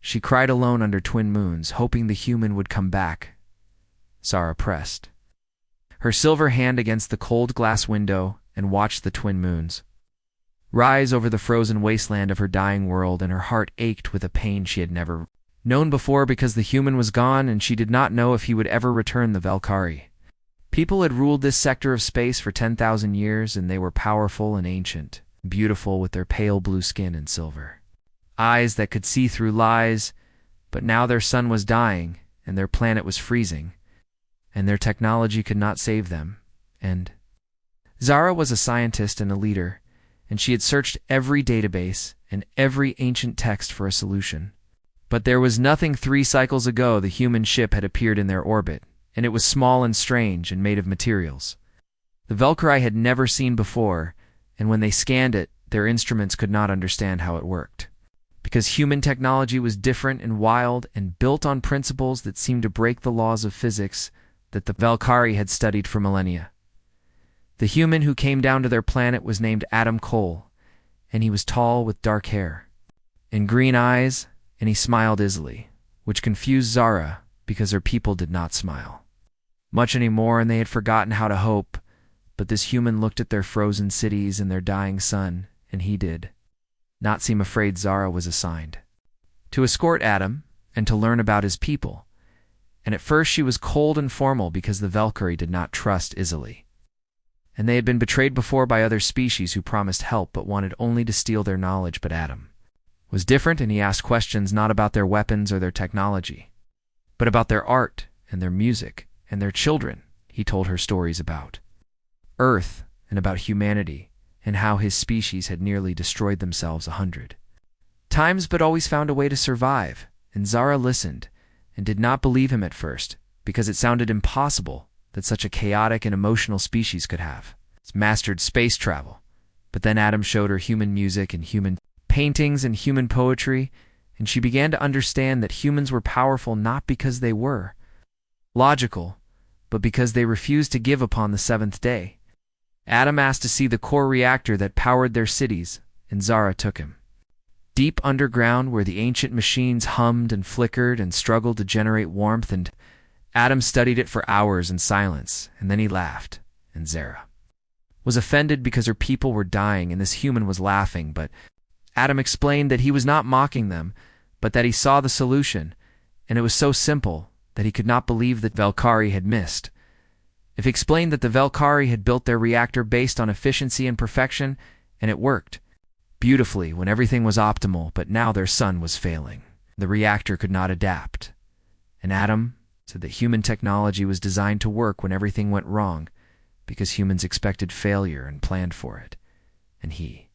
She cried alone under twin moons, hoping the human would come back. Zara pressed her silver hand against the cold glass window and watched the twin moons rise over the frozen wasteland of her dying world, and her heart ached with a pain she had never known before, because the human was gone and she did not know if he would ever return. The Valkyrie people had ruled this sector of space for 10,000 years, and they were powerful and ancient, beautiful with their pale blue skin and silver eyes that could see through lies. But now their sun was dying, and their planet was freezing, and their technology could not save them. And Zara was a scientist and a leader, and she had searched every database and every ancient text for a solution. But there was nothing. 3 cycles ago, the human ship had appeared in their orbit, and it was small and strange and made of materials the Valkyrie had never seen before, and when they scanned it, their instruments could not understand how it worked. Because human technology was different and wild and built on principles that seemed to break the laws of physics that the Valkyrie had studied for millennia. The human who came down to their planet was named Adam Cole, and he was tall with dark hair and green eyes, and he smiled easily, which confused Zara because her people did not smile much anymore, and they had forgotten how to hope. But this human looked at their frozen cities and their dying sun, and he did not seem afraid. Zara was assigned to escort Adam and to learn about his people, and at first she was cold and formal because the Valkyrie did not trust easily, and they had been betrayed before by other species who promised help but wanted only to steal their knowledge. But Adam was different, and he asked questions not about their weapons or their technology, but about their art and their music and their children. He told her stories about Earth and about humanity, and how his species had nearly destroyed themselves 100 times but always found a way to survive. And Zara listened and did not believe him at first, because it sounded impossible that such a chaotic and emotional species could have mastered space travel. But then Adam showed her human music and human paintings and human poetry, and she began to understand that humans were powerful not because they were logical, but because they refused to give upon the 7th day. Adam asked to see the core reactor that powered their cities, and Zara took him deep underground where the ancient machines hummed and flickered and struggled to generate warmth, and Adam studied it for hours in silence, and then he laughed, and Zara was offended because her people were dying and this human was laughing. But Adam explained that he was not mocking them, but that he saw the solution, and it was so simple that he could not believe that Valkyrie had missed. If he explained that the Valkyrie had built their reactor based on efficiency and perfection, and it worked beautifully when everything was optimal, but now their sun was failing. The reactor could not adapt. And Adam said that human technology was designed to work when everything went wrong, because humans expected failure and planned for it. And he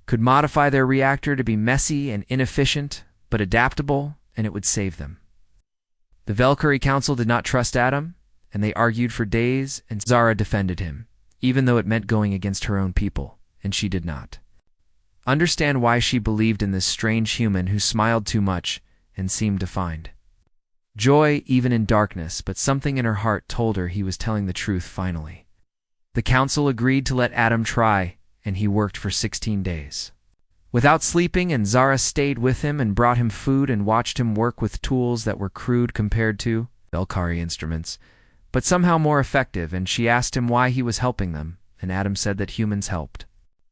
could modify their reactor to be messy and inefficient, but adaptable, and it would save them. The Valkyrie Council did not trust Adam, and they argued for days, and Zara defended him, even though it meant going against her own people, and she did not understand why she believed in this strange human who smiled too much and seemed to find joy even in darkness. But something in her heart told her he was telling the truth finally. The council agreed to let Adam try, and he worked for 16 days without sleeping, and Zara stayed with him and brought him food and watched him work with tools that were crude compared to Valkyrie instruments, but somehow more effective. And she asked him why he was helping them, and Adam said that humans helped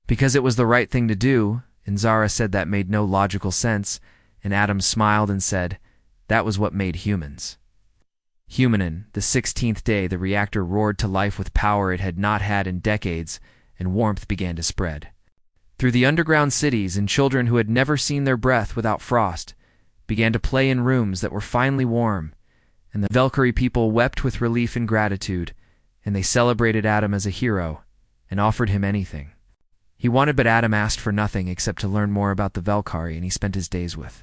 because it was the right thing to do, and Zara said that made no logical sense, and Adam smiled and said that was what made humans human. The 16th day, the reactor roared to life with power it had not had in decades, and warmth began to spread through the underground cities, and children who had never seen their breath without frost began to play in rooms that were finally warm, and the Valkyrie people wept with relief and gratitude, and they celebrated Adam as a hero and offered him anything he wanted. But Adam asked for nothing except to learn more about the Valkyrie, and he spent his days with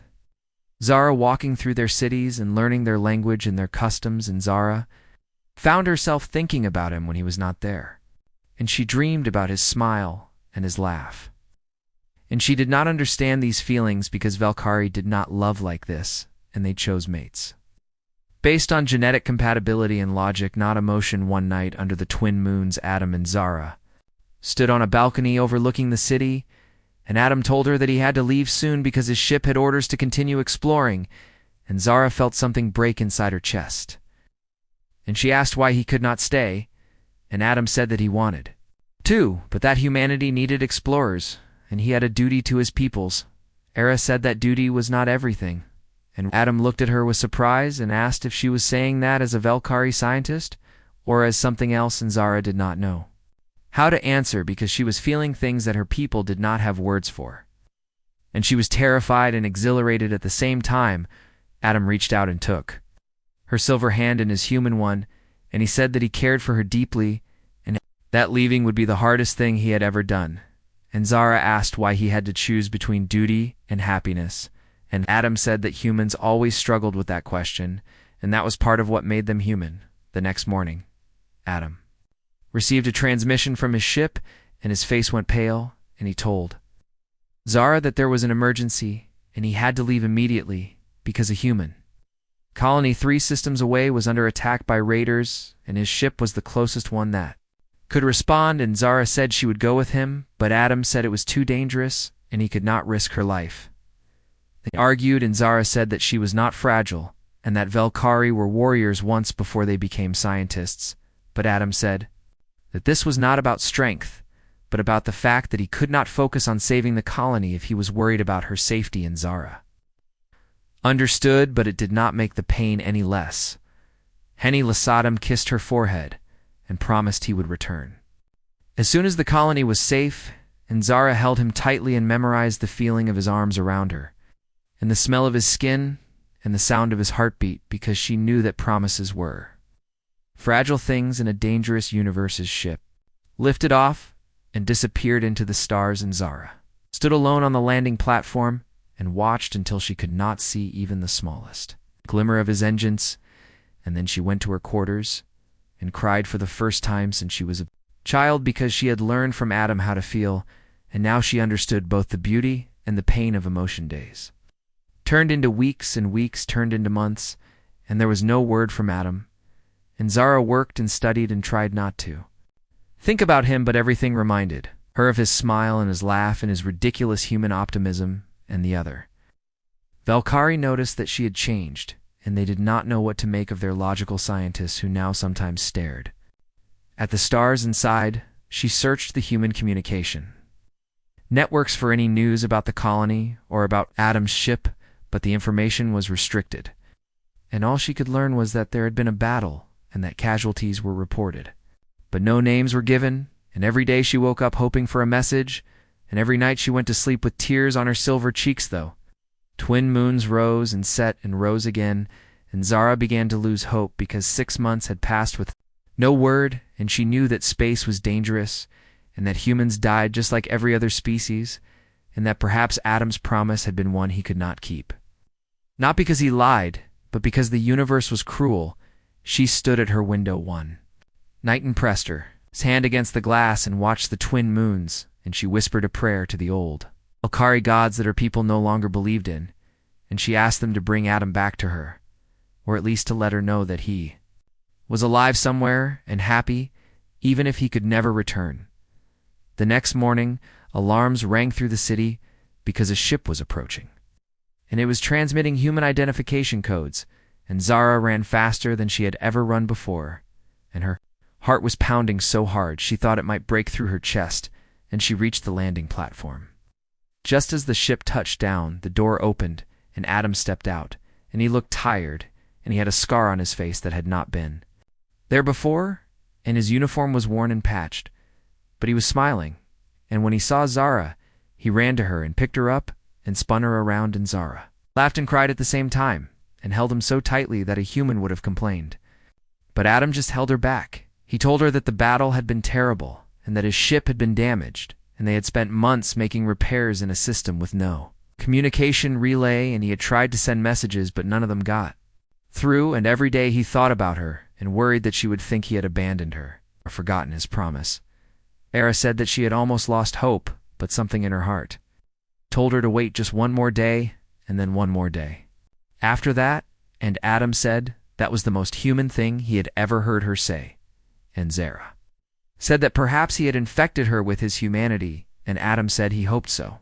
Zara, walking through their cities and learning their language and their customs. And Zara found herself thinking about him when he was not there, and she dreamed about his smile and his laugh. And she did not understand these feelings because Valkyrie did not love like this, and they chose mates based on genetic compatibility and logic, not emotion. One night under the twin moons, Adam and Zara stood on a balcony overlooking the city, and Adam told her that he had to leave soon because his ship had orders to continue exploring, and Zara felt something break inside her chest. And she asked why he could not stay, and Adam said that he wanted to, but that humanity needed explorers, and he had a duty to his peoples. Era said that duty was not everything, and Adam looked at her with surprise and asked if she was saying that as a Velkari scientist or as something else, and Zara did not know how to answer because she was feeling things that her people did not have words for. And she was terrified and exhilarated at the same time. Adam reached out and took her silver hand in his human one, and he said that he cared for her deeply, and that leaving would be the hardest thing he had ever done. And Zara asked why he had to choose between duty and happiness, and Adam said that humans always struggled with that question, and that was part of what made them human. The next morning, Adam received a transmission from his ship, and his face went pale, and he told Zara that there was an emergency, and he had to leave immediately because a human colony 3 systems away was under attack by raiders, and his ship was the closest one that could respond, and Zara said she would go with him, but Adam said it was too dangerous, and he could not risk her life. They argued, and Zara said that she was not fragile, and that Velkari were warriors once before they became scientists, but Adam said that this was not about strength, but about the fact that he could not focus on saving the colony if he was worried about her safety, and Zara understood, but it did not make the pain any less. Henny Lasadam kissed her forehead and promised he would return as soon as the colony was safe, and Zara held him tightly and memorized the feeling of his arms around her, and the smell of his skin, and the sound of his heartbeat, because she knew that promises were fragile things in a dangerous universe's ship lifted off and disappeared into the stars, and Zara stood alone on the landing platform and watched until she could not see even the smallest glimmer of his engines, and then she went to her quarters and cried for the first time since she was a child, because she had learned from Adam how to feel, and now she understood both the beauty and the pain of emotion. Days turned into weeks, and weeks turned into months, and there was no word from Adam, and Zara worked and studied and tried not to think about him, but everything reminded her of his smile and his laugh and his ridiculous human optimism. And the other Velkari noticed that she had changed, and they did not know what to make of their logical scientists who now sometimes stared at the stars inside. She searched the human communication networks for any news about the colony or about Adam's ship, but the information was restricted, and all she could learn was that there had been a battle and that casualties were reported, but no names were given. And every day she woke up hoping for a message, and every night she went to sleep with tears on her silver cheeks. Though twin moons rose and set and rose again, and Zara began to lose hope because 6 months had passed with no word, and she knew that space was dangerous, and that humans died just like every other species, and that perhaps Adam's promise had been one he could not keep. Not because he lied, but because the universe was cruel. She stood at her window one night and pressed her hand against the glass and watched the twin moons, and she whispered a prayer to the old Velkari gods that her people no longer believed in, and she asked them to bring Adam back to her, or at least to let her know that he was alive somewhere and happy, even if he could never return. The next morning, alarms rang through the city because a ship was approaching, and it was transmitting human identification codes, and Zara ran faster than she had ever run before, and her heart was pounding so hard she thought it might break through her chest, and she reached the landing platform. Just as the ship touched down, the door opened, and Adam stepped out, and he looked tired, and he had a scar on his face that had not been there before, and his uniform was worn and patched, but he was smiling, and when he saw Zara, he ran to her and picked her up and spun her around, and Zara laughed and cried at the same time, and held him so tightly that a human would have complained. But Adam just held her back. He told her that the battle had been terrible, and that his ship had been damaged, and they had spent months making repairs in a system with no communication relay, and he had tried to send messages, but none of them got through, and every day he thought about her and worried that she would think he had abandoned her or forgotten his promise. Era said that she had almost lost hope, but something in her heart told her to wait just one more day, and then one more day after that, and Adam said that was the most human thing he had ever heard her say. And Zara said that perhaps he had infected her with his humanity, and Adam said he hoped so.